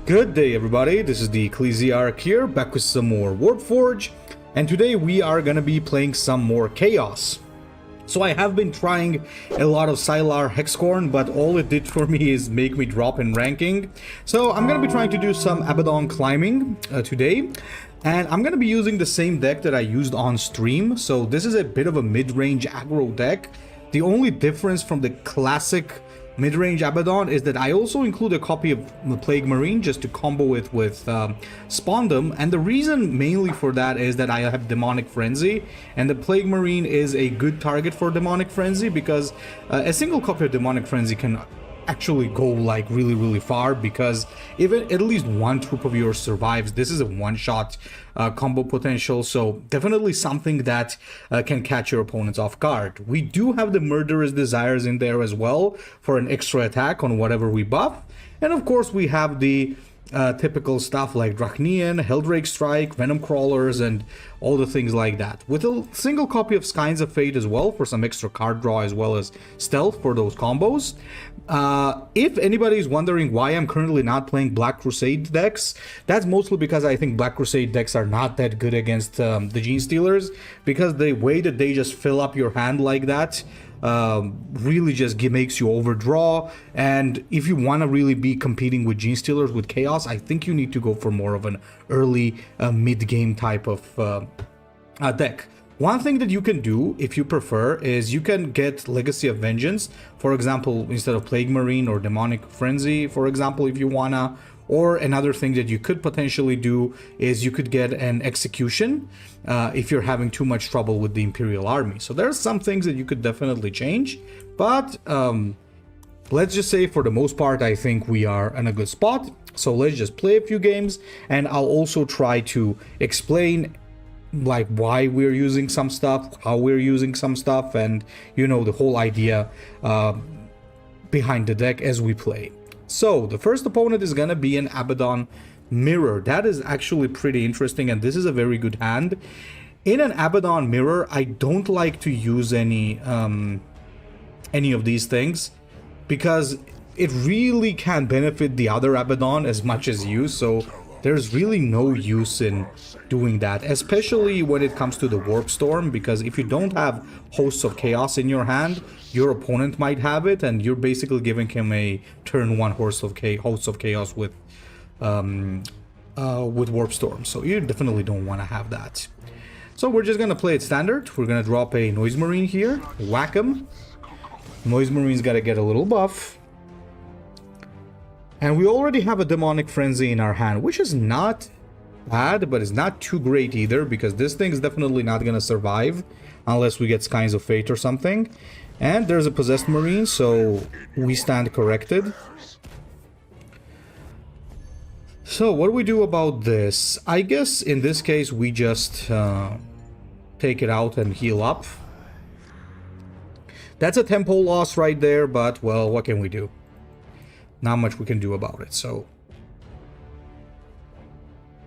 Good day, everybody. This is the Ecclesiarch here, back with some more Warpforge, and today we are gonna be playing some more Chaos. So I have been trying a lot of Sylar Hexcorn, but all it did for me is make me drop in ranking. So I'm gonna be trying to do some Abaddon climbing today, and I'm gonna be using the same deck that I used on stream. So this is a bit of a mid-range aggro deck. The only difference from the classic mid-range Abaddon is that I also include a copy of the Plague Marine just to combo it with Spondum, and the reason mainly for that is that I have Demonic Frenzy, and the Plague Marine is a good target for Demonic Frenzy because a single copy of Demonic Frenzy can actually go like really far, because if at least one troop of yours survives, this is a one-shot combo potential, so definitely something that can catch your opponents off guard. We do have the Murderous Desires in there as well for an extra attack on whatever we buff, and of course we have the typical stuff like Drachnian, Helldrake Strike, Venom Crawlers, and all the things like that. With a single copy of Skynes of Fate as well for some extra card draw as well as stealth for those combos. If anybody is wondering why I'm currently not playing Black Crusade decks, that's mostly because I think Black Crusade decks are not that good against the Genestealers, because the way that they just fill up your hand like that really just makes you overdraw. And if you want to really be competing with Genestealers with Chaos, I think you need to go for more of an early mid-game type of deck. One thing that you can do, if you prefer, is you can get Legacy of Vengeance, for example, instead of Plague Marine, or Demonic Frenzy, for example, if you wanna. Or another thing that you could potentially do is you could get an Execution if you're having too much trouble with the Imperial Army. So there's some things that you could definitely change, but let's just say for the most part, I think we are in a good spot. So let's just play a few games, and I'll also try to explain like why we're using some stuff, how we're using some stuff, and you know, the whole idea behind the deck as we play. So the first opponent is gonna be an Abaddon Mirror. That is actually pretty interesting, and this is a very good hand. In an Abaddon Mirror, I don't like to use any of these things, because it really can benefit the other Abaddon as much as you, so there's really no use in doing that, especially when it comes to the Warp Storm, because if you don't have Hosts of Chaos in your hand, your opponent might have it, and you're basically giving him a turn 1 Hosts of Chaos with Warp Storm, so you definitely don't want to have that. So we're just going to play it standard. We're going to drop a Noise Marine here, whack him. Noise Marine's got to get a little buff. And we already have a Demonic Frenzy in our hand, which is not bad, but it's not too great either, because this thing is definitely not going to survive unless we get Skynes of Fate or something. And there's a Possessed Marine, so we stand corrected. So what do we do about this? I guess in this case we just take it out and heal up. That's a tempo loss right there, but well, what can we do? Not much we can do about it, so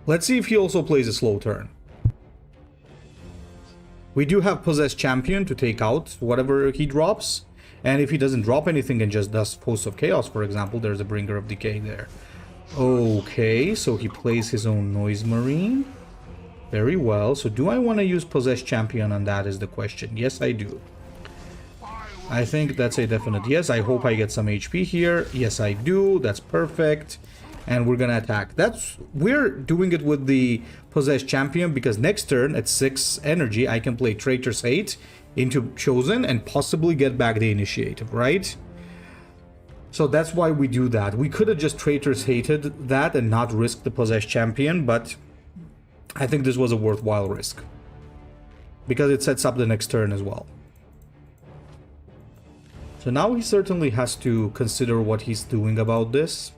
let's see if he also plays a slow turn. We do have Possessed Champion to take out whatever he drops, and if he doesn't drop anything and just does Hosts of Chaos, for example, there's a Bringer of Decay there. Okay, so he plays his own Noise Marine. Very well. So do I want to use Possessed Champion on that is the question. Yes, I do. I think that's a definite yes. I hope I get some HP here. Yes, I do. That's perfect. And we're gonna attack. We're doing it with the Possessed Champion because next turn at 6 energy I can play Traitor's Hate into Chosen and possibly get back the Initiative, right? So that's why we do that. We could have just Traitor's Hated that and not risk the Possessed Champion, but I think this was a worthwhile risk because it sets up the next turn as well. So now he certainly has to consider what he's doing about this.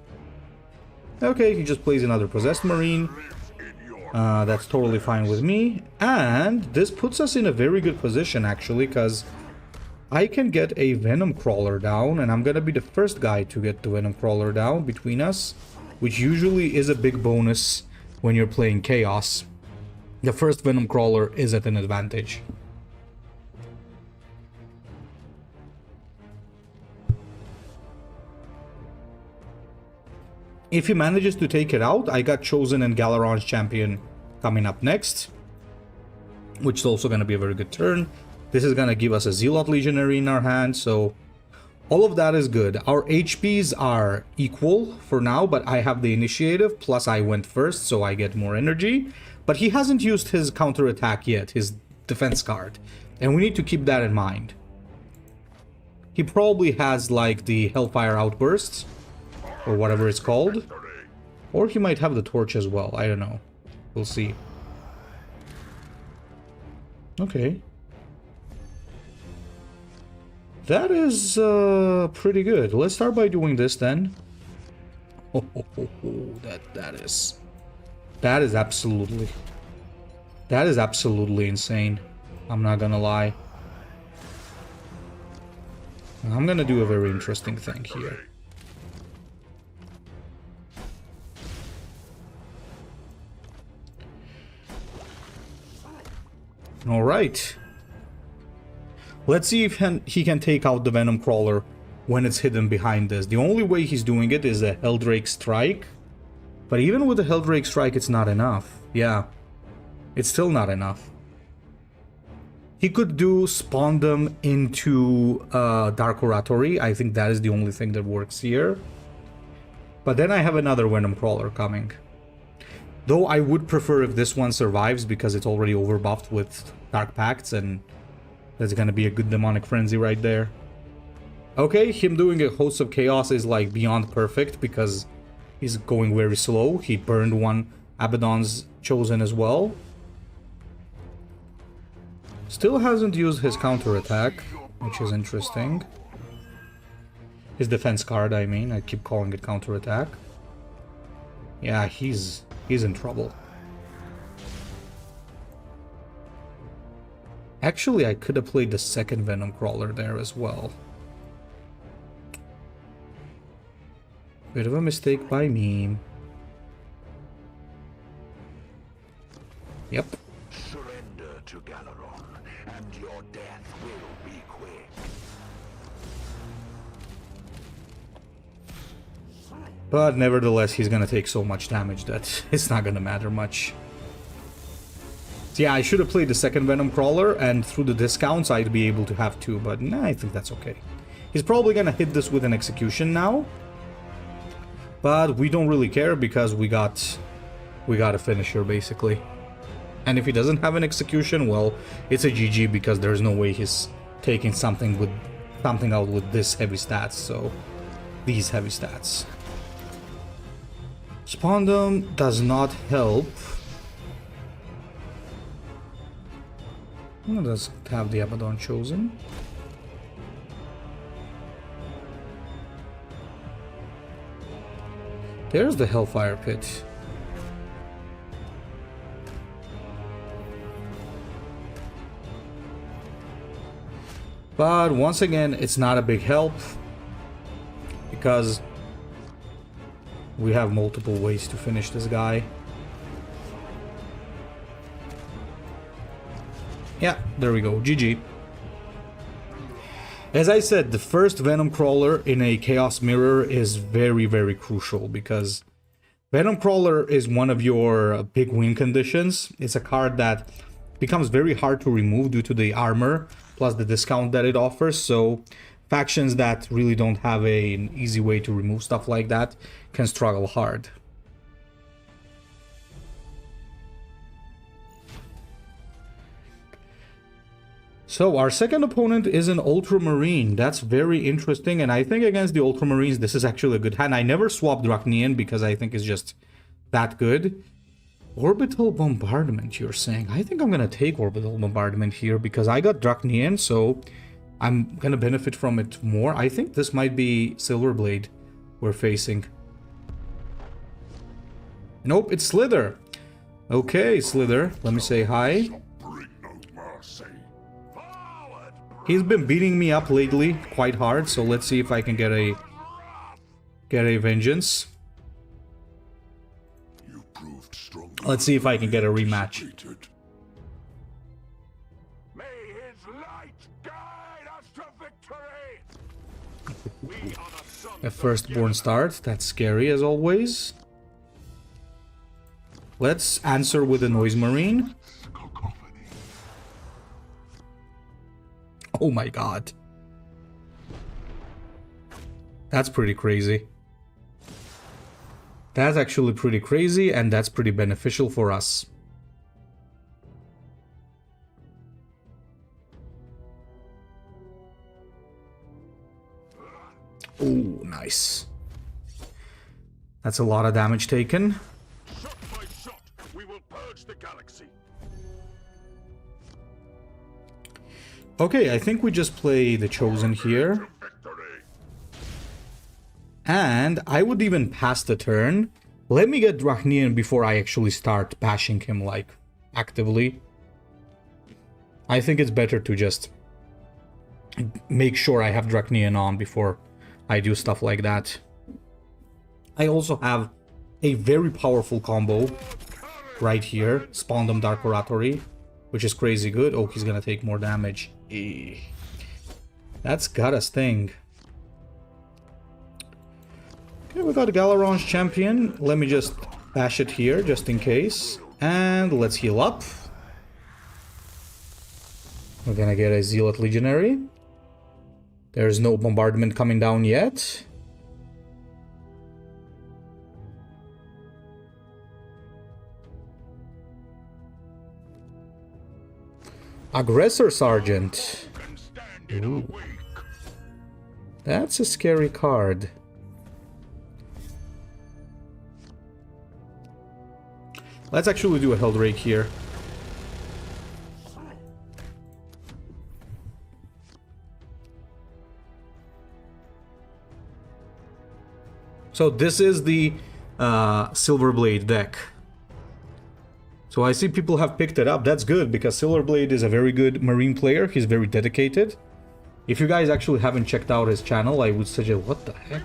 Okay, he just plays another Possessed Marine. That's totally fine with me. And this puts us in a very good position, actually, because I can get a Venom Crawler down, and I'm gonna be the first guy to get the Venom Crawler down between us, which usually is a big bonus when you're playing Chaos. The first Venom Crawler is at an advantage. If he manages to take it out, I got Chosen and Galaron's champion coming up next, which is also going to be a very good turn. This is going to give us a Zealot Legionary in our hand, so all of that is good. Our HPs are equal for now, but I have the initiative, plus I went first, so I get more energy. But he hasn't used his counterattack yet, his defense card, and we need to keep that in mind. He probably has, like, the Hellfire Outbursts, or whatever it's called. Or he might have the torch as well, I don't know. We'll see. Okay. That is pretty good. Let's start by doing this then. Oh, that is absolutely insane. I'm not gonna lie. I'm gonna do a very interesting thing here. Alright. Let's see if he can take out the Venom Crawler when it's hidden behind this. The only way he's doing it is a Helldrake Strike. But even with the Helldrake Strike, it's not enough. Yeah. It's still not enough. He could do spawn them into Dark Oratory. I think that is the only thing that works here. But then I have another Venom Crawler coming. Though I would prefer if this one survives because it's already overbuffed with Dark Pacts, and that's gonna be a good Demonic Frenzy right there. Okay, him doing a Host of Chaos is like beyond perfect because he's going very slow. He burned one Abaddon's Chosen as well. Still hasn't used his counterattack, which is interesting. His defense card, I mean. I keep calling it counterattack. Yeah, he's in trouble. Actually, I could have played the second Venom Crawler there as well. Bit of a mistake by me. Yep. Surrender to Galaron, and your death will be quick. But nevertheless, he's gonna take so much damage that it's not gonna matter much. So yeah, I should have played the second Venom Crawler, and through the discounts I'd be able to have two, but nah, I think that's okay. He's probably gonna hit this with an Execution now. But we don't really care because we got a finisher basically. And if he doesn't have an Execution, well, it's a GG because there's no way he's taking something out with this heavy stats, so these heavy stats. Spawndom does not help. It doesn't have the Abaddon Chosen. There's the Hellfire Pit. But once again, it's not a big help because we have multiple ways to finish this guy. Yeah, there we go. GG. As I said, the first Venom Crawler in a Chaos Mirror is very, very crucial because Venom Crawler is one of your big win conditions. It's a card that becomes very hard to remove due to the armor plus the discount that it offers. So factions that really don't have an easy way to remove stuff like that can struggle hard. So our second opponent is an Ultramarine. That's very interesting, and I think against the Ultramarines this is actually a good hand. I never swapped Drachnian because I think it's just that good. Orbital Bombardment, you're saying? I think I'm gonna take Orbital Bombardment here because I got Drachnian, so I'm gonna benefit from it more. I think this might be Silverblade we're facing. Nope, it's Slither. Okay, Slither, let me say hi. He's been beating me up lately quite hard, so let's see if I can get a vengeance. Let's see if I can get a rematch. May his light guide us to victory. We are the A firstborn start. That's scary as always. Let's answer with a Noise Marine. Oh my god. That's pretty crazy. That's actually pretty crazy, and that's pretty beneficial for us. Oh, nice. That's a lot of damage taken. Shot by shot, we will purge the galaxy. Okay, I think we just play the Chosen here. And I would even pass the turn. Let me get Drachnian before I actually start bashing him, like, actively. I think it's better to just make sure I have Drachnian on before I do stuff like that. I also have a very powerful combo right here. Spondum Dark Oratory, which is crazy good. Oh, he's gonna take more damage. That's got a sting. Okay, we got a Galaron's champion. Let me just bash it here, just in case. And let's heal up. We're gonna get a Zealot Legionary. There's no bombardment coming down yet. Aggressor Sergeant. Ooh. That's a scary card. Let's actually do a Heldrake here. So this is the Silverblade deck. So I see people have picked it up. That's good, because Silverblade is a very good Marine player. He's very dedicated. If you guys actually haven't checked out his channel, I would suggest... What the heck?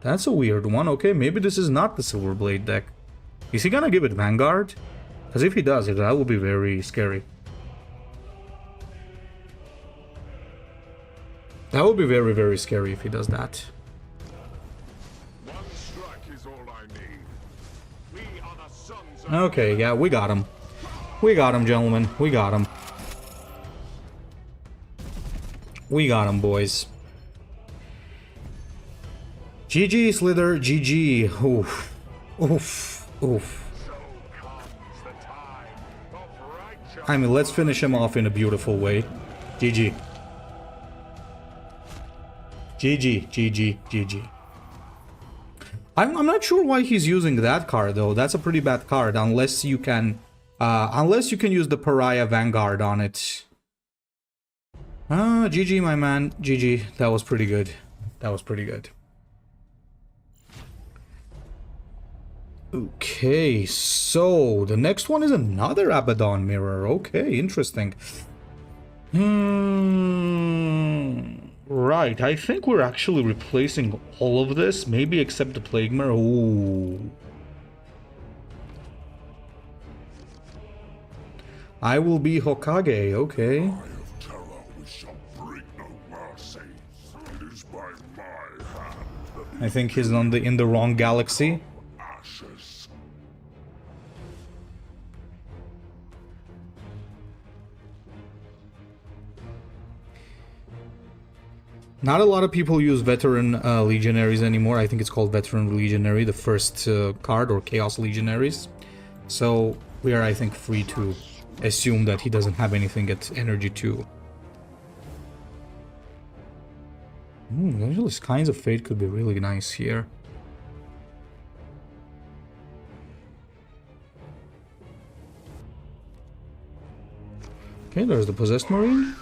That's a weird one. Okay, maybe this is not the Silverblade deck. Is he gonna give it Vanguard? Because if he does, that will be very scary. That would be very, very scary if he does that. One strike is all I need. We are the sons of... Okay, yeah, we got him. We got him, gentlemen. We got him. We got him, boys. GG, Slither. GG. Oof. Oof. Oof. I mean, let's finish him off in a beautiful way. GG. GG, GG, GG. I'm not sure why he's using that card though. That's a pretty bad card unless you can use the Pariah Vanguard on it. GG, my man. GG. That was pretty good. That was pretty good. Okay, so the next one is another Abaddon mirror. Okay, interesting. Right, I think we're actually replacing all of this, maybe except the Plague Mirror. Ooh. I will be Hokage, okay. I think he's in the wrong galaxy. Not a lot of people use Veteran Legionaries anymore. I think it's called Veteran Legionary, the first card, or Chaos Legionaries. So we are, I think, free to assume that he doesn't have anything at Energy 2. Actually, Kinds of Fate could be really nice here. Okay, there's the Possessed Marine.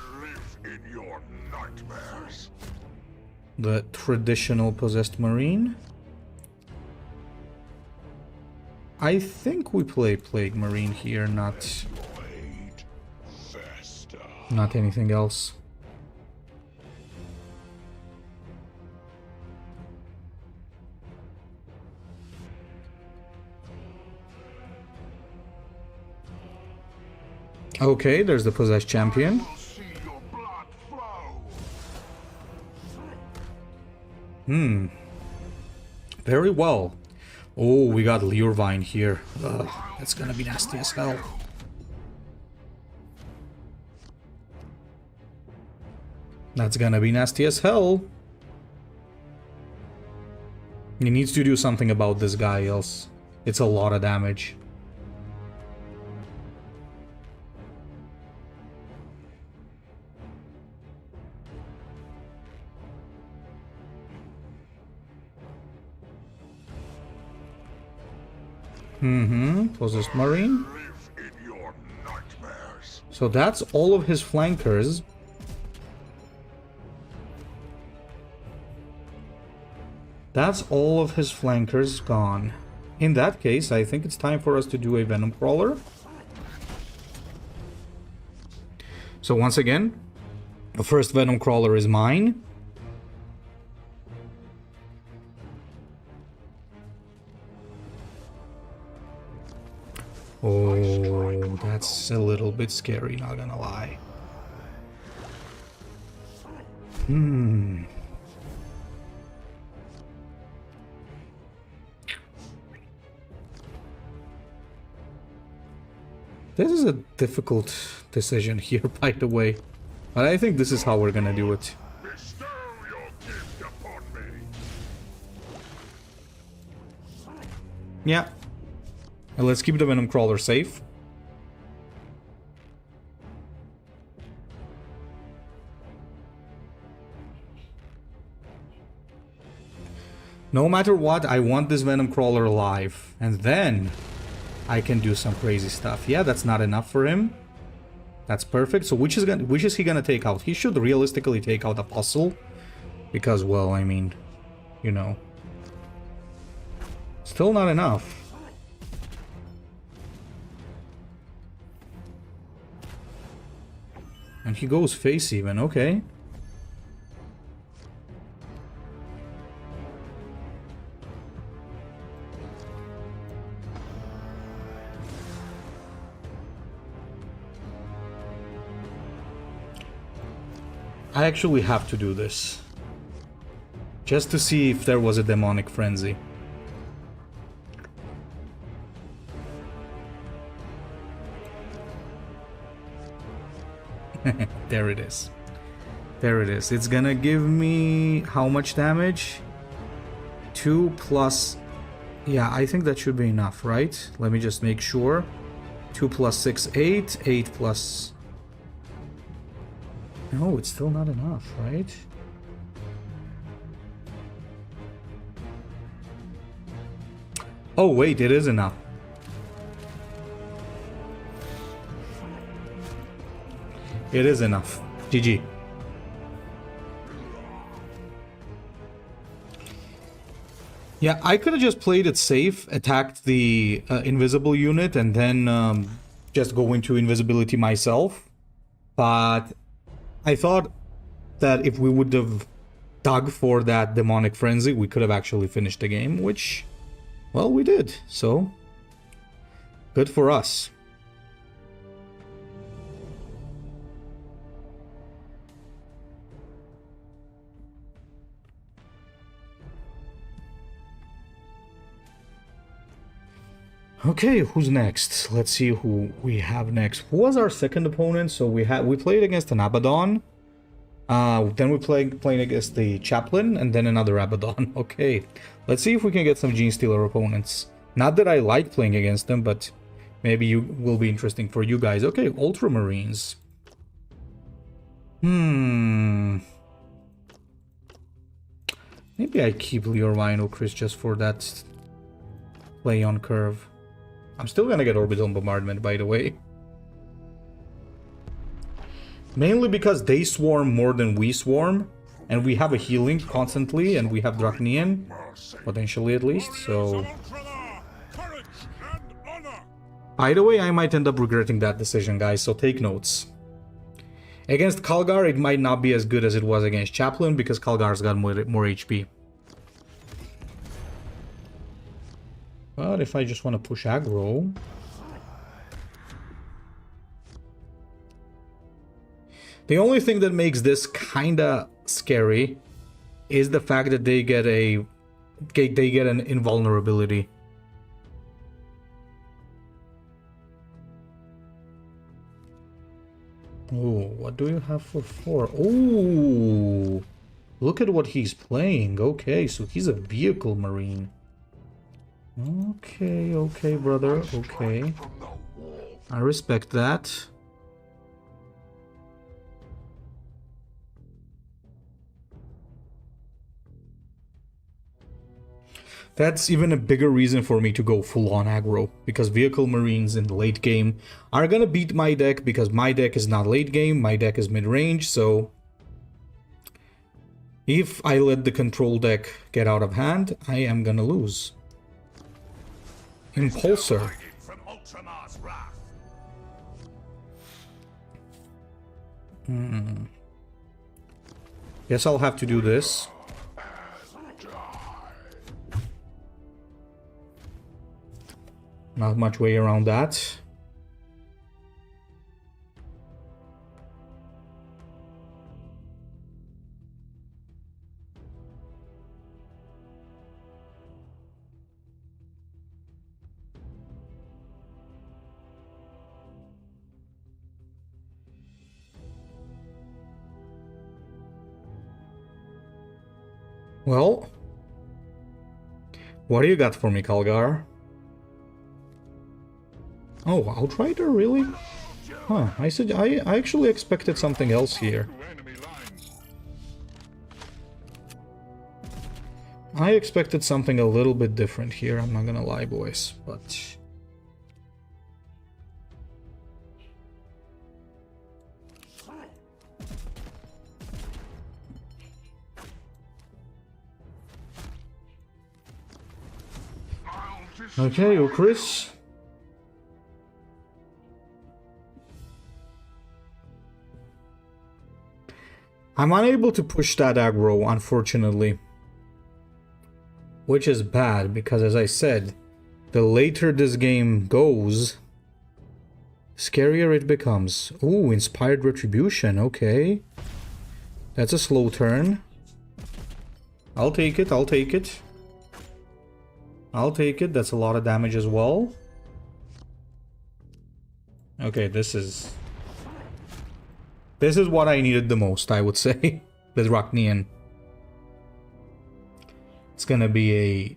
The traditional Possessed Marine. I think we play Plague Marine here, not anything else. Okay, there's the possessed champion. Will see your blood flow. Very well. Oh, we got Leurvine here. Ugh, that's gonna be nasty as hell. That's gonna be nasty as hell. He needs to do something about this guy, else it's a lot of damage. Possessed Marine. Live in your nightmares. So that's all of his flankers. That's all of his flankers gone. In that case, I think it's time for us to do a Venom Crawler. So once again, the first Venom Crawler is mine. Oh, that's a little bit scary, not gonna lie. This is a difficult decision here, by the way. But I think this is how we're gonna do it. Bestow your gift upon me. Yeah. And let's keep the Venom Crawler safe. No matter what, I want this Venom Crawler alive. And then I can do some crazy stuff. Yeah, that's not enough for him. That's perfect. So which is he gonna take out? He should realistically take out Apostle. Because, well, I mean, you know. Still not enough. And he goes face even, okay. I actually have to do this. Just to see if there was a demonic frenzy. There it is. There it is. It's gonna give me how much damage? 2 plus... Yeah, I think that should be enough, right? Let me just make sure. 2 plus 6, 8. 8 plus... No, it's still not enough, right? Oh, wait, it is enough. It is enough. GG. Yeah, I could have just played it safe, attacked the invisible unit, and then just go into invisibility myself. But I thought that if we would have dug for that demonic frenzy, we could have actually finished the game, which, well, we did. So, good for us. Okay, who's next? Let's see who we have next. Who was our second opponent? So we played against an Abaddon. Then we playing against the Chaplain, and then another Abaddon. Okay, let's see if we can get some Genestealer opponents. Not that I like playing against them, but maybe you will be interesting for you guys. Okay, Ultramarines. Maybe I keep Leo Rhino Chris just for that play on curve. I'm still gonna get Orbital Bombardment, by the way. Mainly because they swarm more than we swarm, and we have a healing constantly, and we have Draconian, potentially at least, so... By the way, I might end up regretting that decision, guys, so take notes. Against Kalgar, it might not be as good as it was against Chaplain, because Kalgar's got more HP. But if I just want to push aggro... The only thing that makes this kinda scary is the fact that they get an invulnerability. Oh, what do you have for 4? Oh, look at what he's playing. Okay, so he's a vehicle marine. Okay, okay, brother. Okay. I respect that. That's even a bigger reason for me to go full-on aggro, because vehicle marines in the late game are gonna beat my deck, because my deck is not late game, my deck is mid-range, so if I let the control deck get out of hand, I am gonna lose. Impulsor. Guess I'll have to do this. Not much way around that. Well, what do you got for me, Kalgar? Oh, Outrider, really? Huh, I actually expected something else here. I expected something a little bit different here, I'm not gonna lie, boys, but... Okay, Chris. I'm unable to push that aggro, unfortunately. Which is bad, because as I said, the later this game goes, scarier it becomes. Ooh, Inspired Retribution, okay. That's a slow turn. I'll take it, I'll take it. I'll take it, that's a lot of damage as well. Okay, this is what I needed the most, I would say, with Rachnian. It's gonna be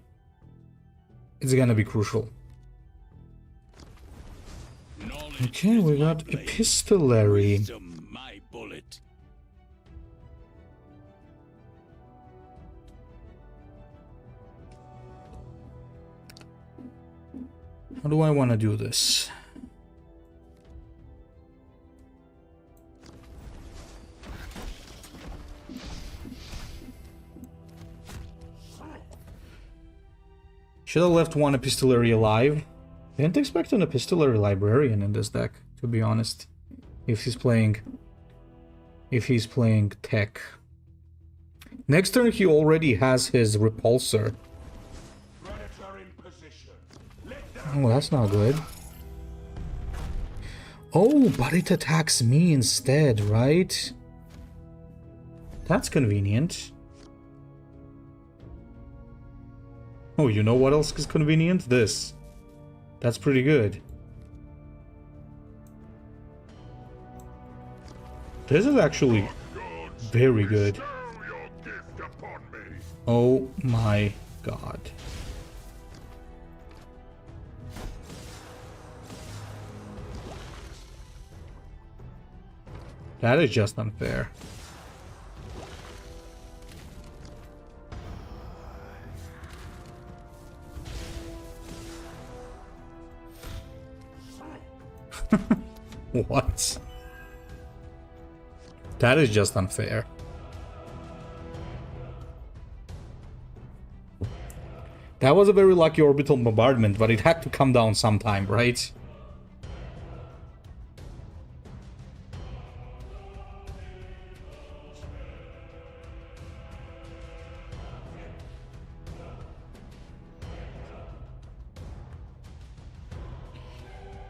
crucial. Okay, we got Epistolary. How do I want to do this? Should have left one Epistolary alive. Didn't expect an Epistolary Librarian in this deck, to be honest. If he's playing tech. Next turn he already has his Repulsor. Oh, that's not good. Oh, but it attacks me instead, right? That's convenient. Oh, you know what else is convenient? This. That's pretty good. This is actually very good. Oh my god. That is just unfair. What? That is just unfair. That was a very lucky orbital bombardment, but it had to come down sometime, right?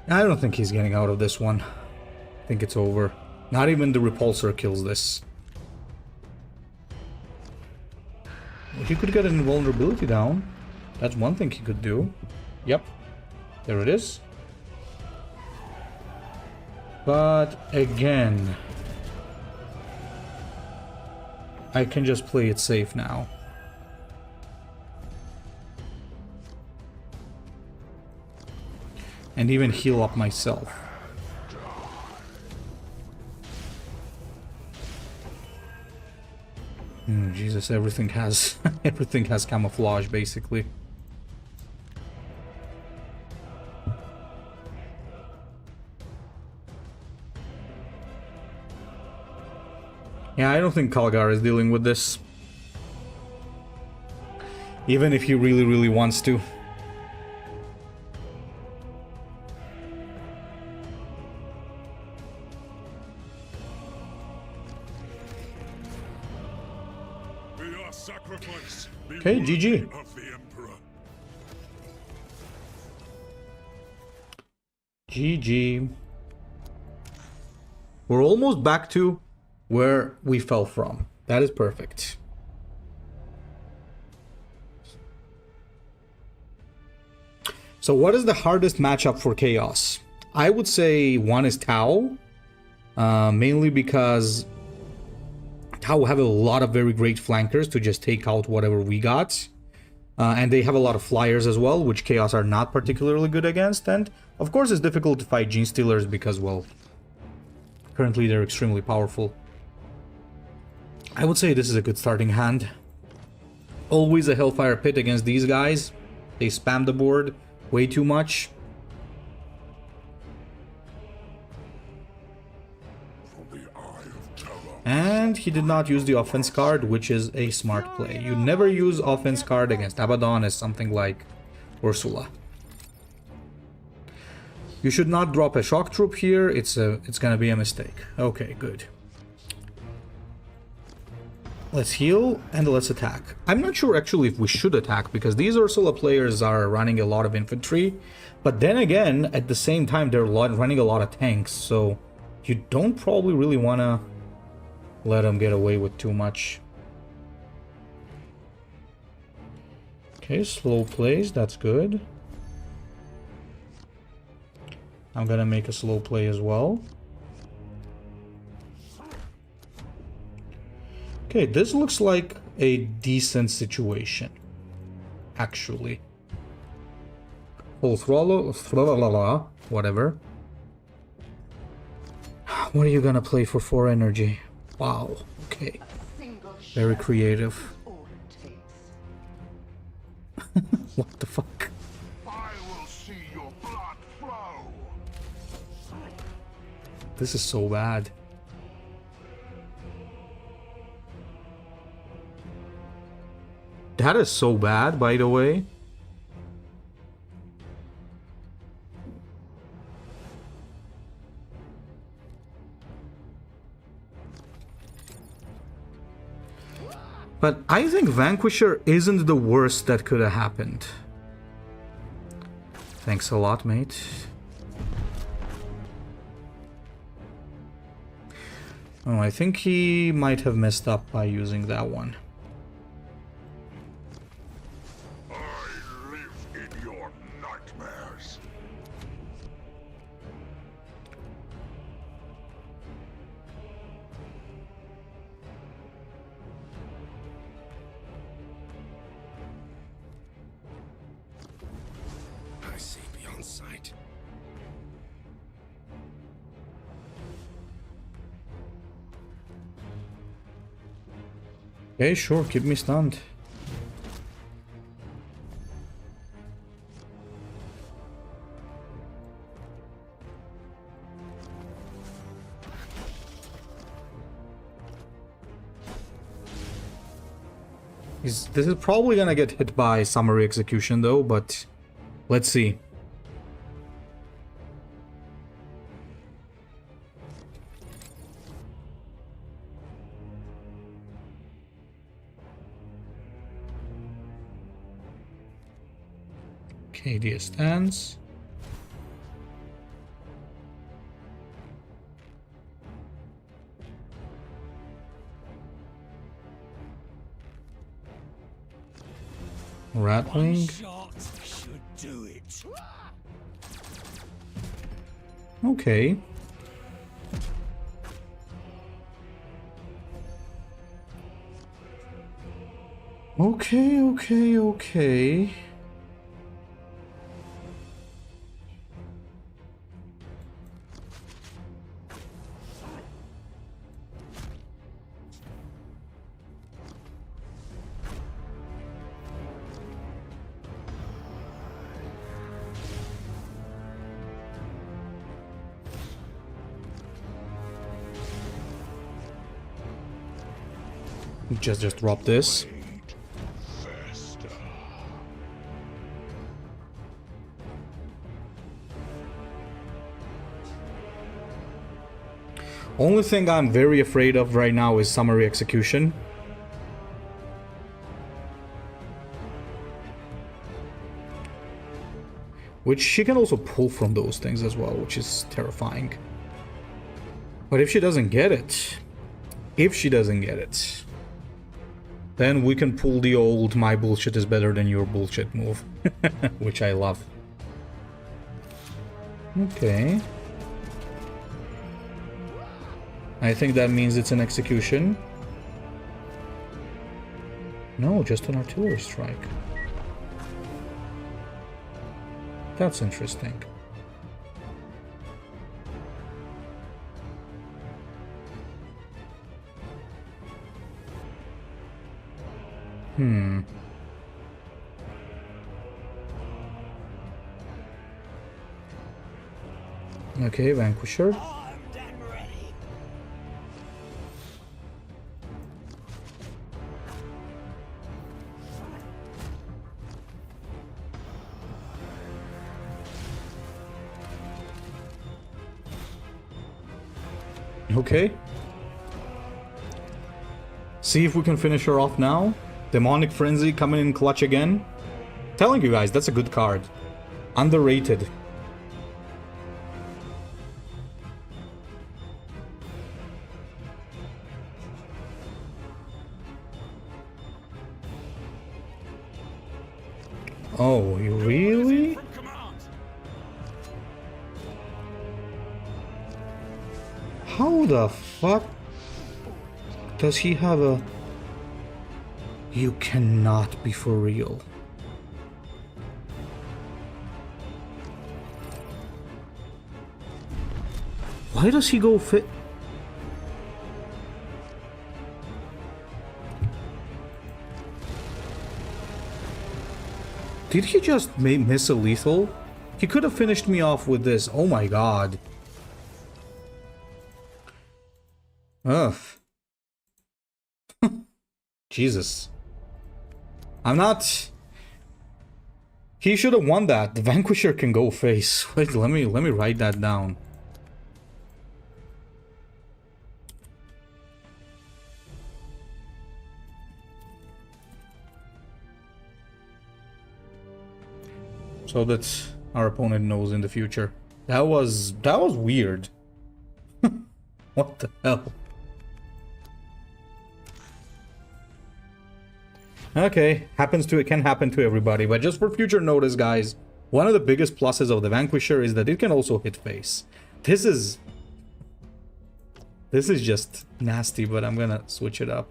I don't think he's getting out of this one. I think it's over. Not even the repulsor kills this. He could get an invulnerability down. That's one thing he could do. Yep. There it is. But again, I can just play it safe now. And even heal up myself. Jesus, everything has everything has camouflage basically. Yeah, I don't think Kalgar is dealing with this. Even if he really, really wants to. Okay, GG. GG. We're almost back to where we fell from. That is perfect. So what is the hardest matchup for Chaos? I would say one is Tau. Mainly because Tau have a lot of very great flankers to just take out whatever we got. And they have a lot of flyers as well, which Chaos are not particularly good against. And of course it's difficult to fight Genestealers because, well, currently they're extremely powerful. I would say this is a good starting hand. Always a Hellfire Pit against these guys. They spam the board way too much. And he did not use the offense card, which is a smart play. You never use offense card against Abaddon as something like Ursula. You should not drop a shock troop here. It's gonna be a mistake. Okay, good. Let's heal and let's attack. I'm not sure actually if we should attack because these Ursula players are running a lot of infantry, but then again, at the same time, they're running a lot of tanks, so you don't probably really want to let them get away with too much. Okay, slow plays, that's good. I'm gonna make a slow play as well. Okay, this looks like a decent situation, actually. Full throttle, whatever. What are you gonna play for 4 energy? Wow, okay. Very creative. What the fuck? I will see your blood flow. This is so bad. That is so bad, by the way. But I think Vanquisher isn't the worst that could have happened. Thanks a lot, mate. Oh, I think he might have messed up by using that one. I live in your nightmares. I see beyond sight. Okay, sure, keep me stunned. This is probably gonna get hit by summary execution though, but let's see. KD stands. Rattling. Shot should do it. Okay. Okay. Just drop this. Only thing I'm very afraid of right now is summary execution. Which she can also pull from those things as well, which is terrifying. But if she doesn't get it, then we can pull the old "my bullshit is better than your bullshit" move, which I love. Okay. I think that means it's an execution. No, just an artillery strike. That's interesting. Okay, Vanquisher. Okay. See if we can finish her off now. Demonic Frenzy coming in clutch again. Telling you guys, that's a good card. Underrated. Oh, you really? How the fuck does he have a... You cannot be for real. Why does he go fit? Did he just miss a lethal? He could have finished me off with this. Oh my god. Ugh. Jesus. I'm not... He should have won that. The Vanquisher can go face. Wait, let me write that down. So that our opponent knows in the future. That was weird. What the hell? Okay, it can happen to everybody, but just for future notice, guys, one of the biggest pluses of the Vanquisher is that it can also hit face. This is just nasty, but I'm gonna switch it up.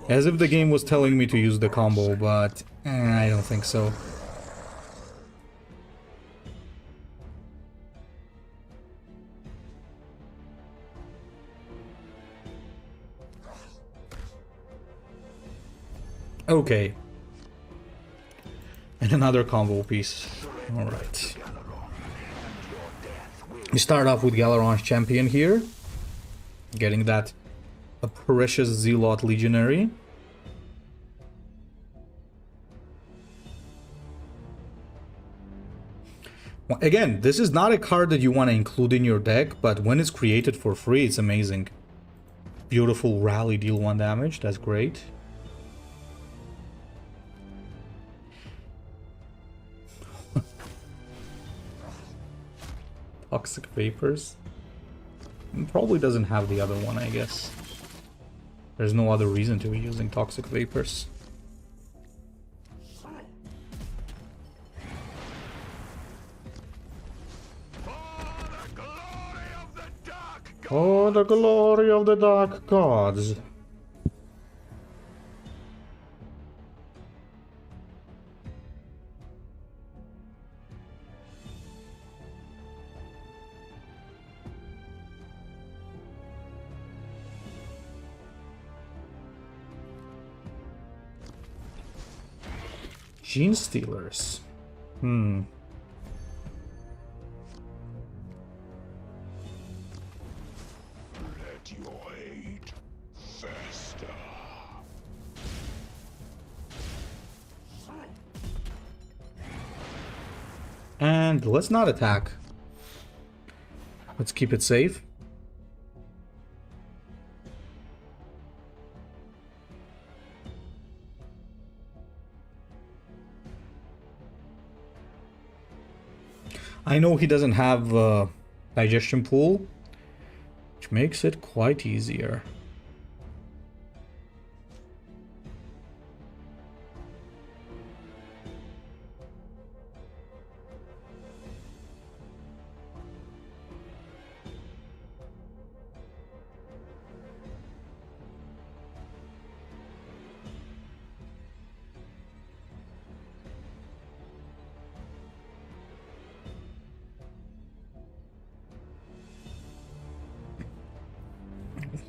As if the game was telling me to use the combo, but I don't think so. Okay. And another combo piece. Alright. We start off with Galeron's Champion here. Getting that a precious Zealot Legionary. Again, this is not a card that you want to include in your deck, but when it's created for free, it's amazing. Beautiful rally, deal 1 damage, that's great. Toxic Vapors. Probably doesn't have the other one, I guess. There's no other reason to be using Toxic Vapors. Oh, the glory of the Dark Gods. Genestealers. Let your hate fester. And let's not attack. Let's keep it safe. I know he doesn't have digestion pool, which makes it quite easier.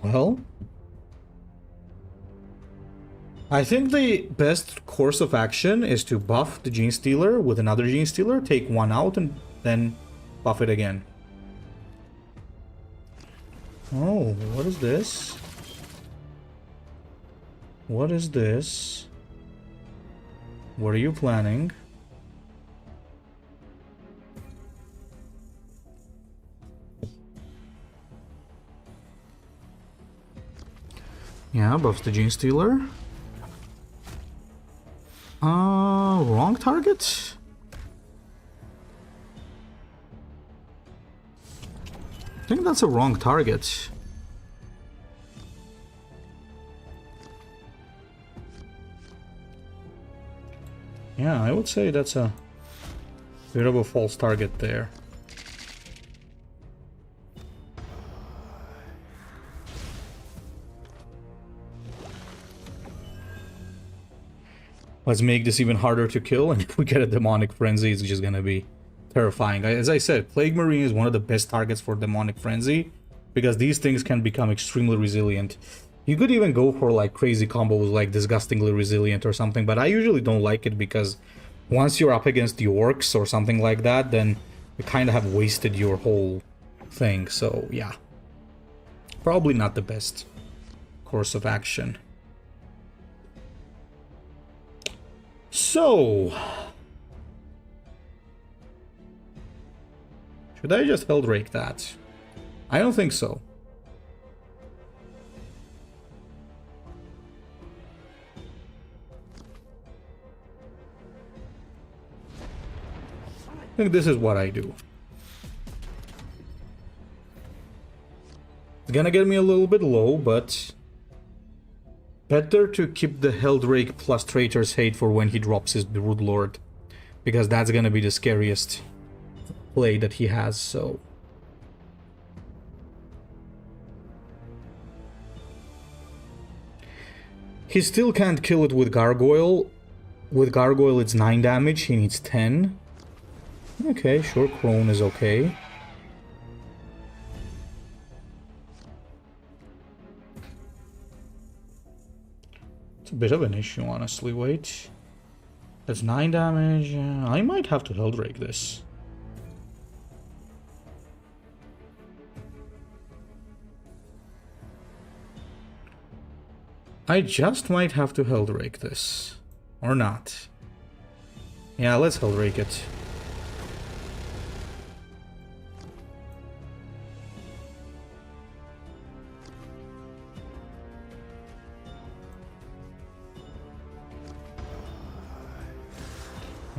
Well, I think the best course of action is to buff the Genestealer with another Genestealer, take one out, and then buff it again. Oh, what is this? What is this? What are you planning? Yeah, buffs the Genestealer. Wrong target? I think that's a wrong target. Yeah, I would say that's a bit of a false target there. Let's make this even harder to kill, and if we get a Demonic Frenzy, it's just gonna be terrifying. As I said, Plague Marine is one of the best targets for Demonic Frenzy, because these things can become extremely resilient. You could even go for like crazy combos like Disgustingly Resilient or something, but I usually don't like it because once you're up against the Orcs or something like that, then you kind of have wasted your whole thing, so yeah. Probably not the best course of action. So, should I just Heldrake that? I don't think so. I think this is what I do. It's gonna get me a little bit low, but better to keep the Heldrake plus Traitor's Hate for when he drops his Broodlord, because that's gonna be the scariest play that he has, so... He still can't kill it with Gargoyle. With Gargoyle it's 9 damage, he needs 10. Okay, sure, Crone is okay. A bit of an issue, honestly. Wait, that's 9 damage. I might have to Heldrake this. I just might have to Heldrake this. Or not. Yeah, let's Heldrake it.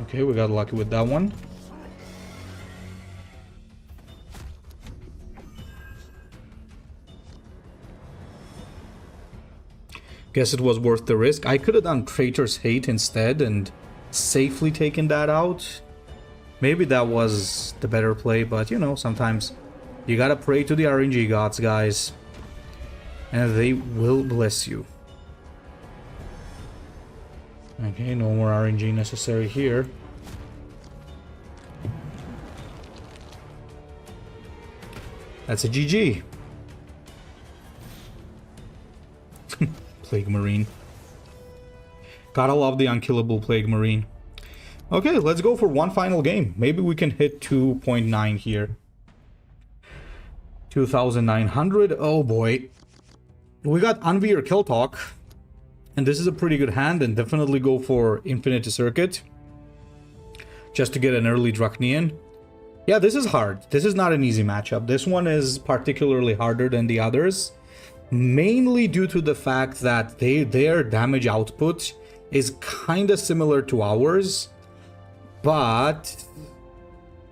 Okay, we got lucky with that one. Guess it was worth the risk. I could have done Traitor's Hate instead and safely taken that out. Maybe that was the better play, but you know, sometimes you gotta pray to the RNG gods, guys. And they will bless you. Okay, no more RNG necessary here. That's a GG. Plague Marine. Gotta love the unkillable Plague Marine. Okay, let's go for one final game. Maybe we can hit 2.9 here. 2,900. Oh boy. We got Anvi or Keltalk. And this is a pretty good hand, and definitely go for Infinite Circuit. Just to get an early Drachnian. Yeah, this is hard. This is not an easy matchup. This one is particularly harder than the others. Mainly due to the fact that their damage output is kind of similar to ours. But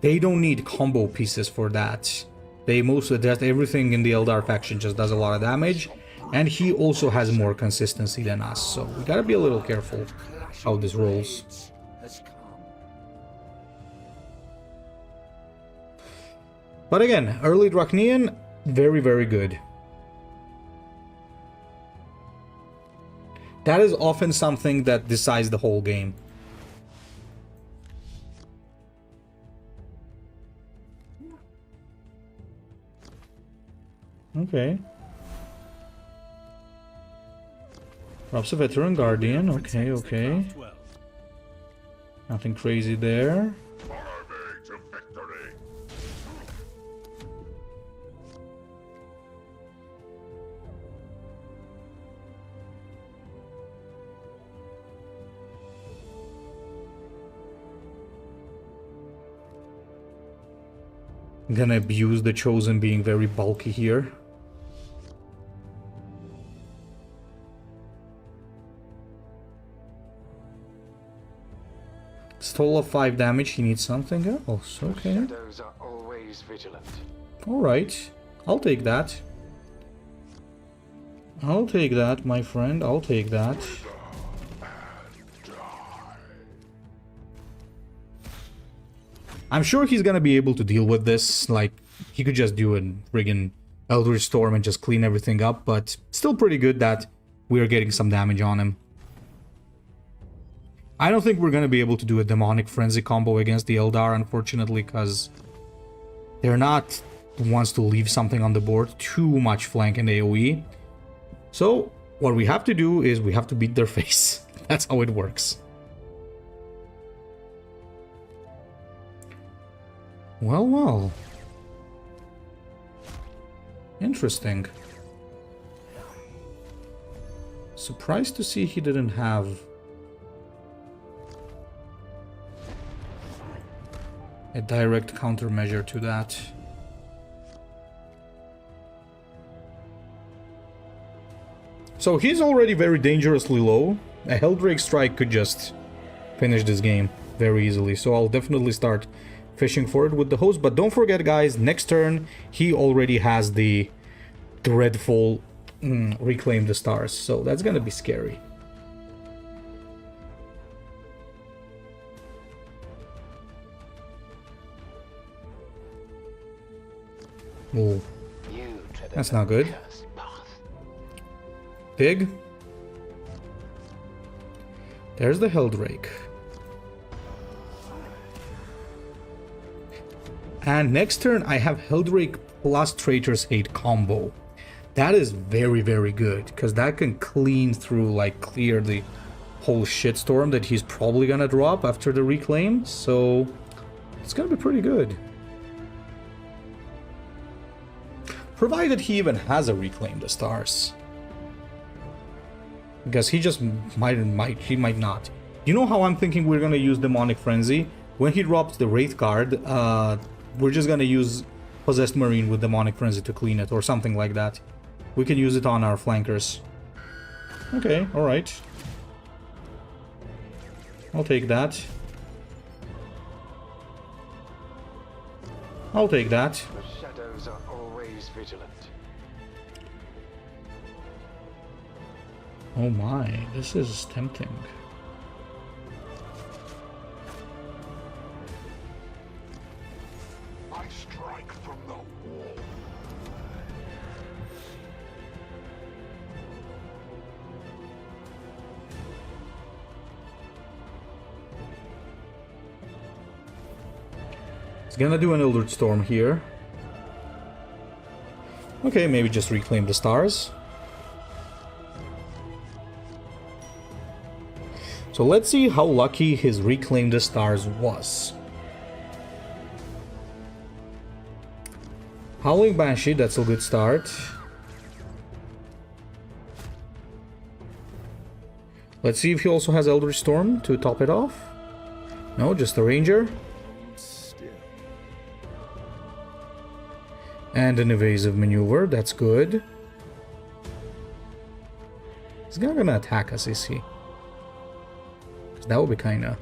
they don't need combo pieces for that. They mostly just everything in the Eldar faction just does a lot of damage. And he also has more consistency than us. So we gotta be a little careful how this rolls. But again, early Drachnian, very, very good. That is often something that decides the whole game. Okay. Drops a Veteran Guardian, okay, okay. Nothing crazy there. Follow me to victory. I'm gonna abuse the Chosen being very bulky here. Stole of 5 damage, he needs something else, okay. Shadows are always vigilant. Alright, I'll take that. I'll take that, my friend, I'll take that. I'm sure he's gonna be able to deal with this, like, he could just do a friggin' Eldritch Storm and just clean everything up, but still pretty good that we're getting some damage on him. I don't think we're gonna be able to do a Demonic Frenzy combo against the Eldar, unfortunately, because they're not the ones to leave something on the board. Too much flank and AoE. So, what we have to do is we have to beat their face. That's how it works. Well, well. Interesting. Surprised to see he didn't have a direct countermeasure to that. So he's already very dangerously low. A Helldrake strike could just finish this game very easily. So I'll definitely start fishing for it with the host. But don't forget, guys, next turn he already has the dreadful Reclaim the Stars. So that's gonna be scary. Oh, that's not good. Dig. There's the Helldrake. And next turn I have Helldrake plus Traitor's Hate combo. That is very, very good, because that can clean through, like, clear the whole shitstorm that he's probably gonna drop after the Reclaim. So it's gonna be pretty good. Provided he even has a Reclaim the Stars. Because he just he might not. You know how I'm thinking we're gonna use Demonic Frenzy? When he drops the Wraith card, we're just gonna use Possessed Marine with Demonic Frenzy to clean it, or something like that. We can use it on our flankers. Okay, alright. I'll take that. I'll take that. The shadows are always vigilant. Oh my, this is tempting. I strike from the wall. It's gonna do an Eldritch Storm here. Okay, maybe just reclaim the stars. So let's see how lucky his reclaim the stars was. Howling Banshee, that's a good start. Let's see if he also has Eldritch Storm to top it off. No, just a Ranger. And an evasive maneuver, that's good. He's not gonna attack us, is he? Because that would be kinda...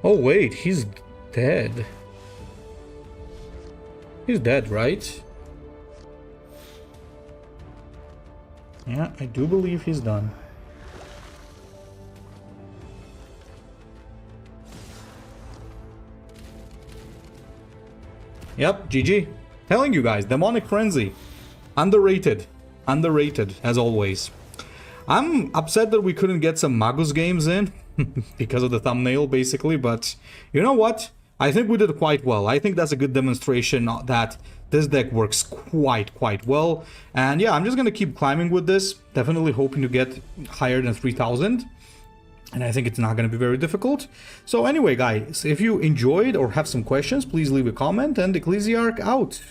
Oh wait, he's dead. He's dead, right? Yeah, I do believe he's done. Yep, GG. Telling you guys, Demonic Frenzy. Underrated. Underrated, as always. I'm upset that we couldn't get some Magus games in, because of the thumbnail, basically, but you know what? I think we did quite well. I think that's a good demonstration that this deck works quite well. And yeah, I'm just gonna keep climbing with this, definitely hoping to get higher than 3000. And I think it's not going to be very difficult. So anyway, guys, if you enjoyed or have some questions, please leave a comment, and Ecclesiarch out.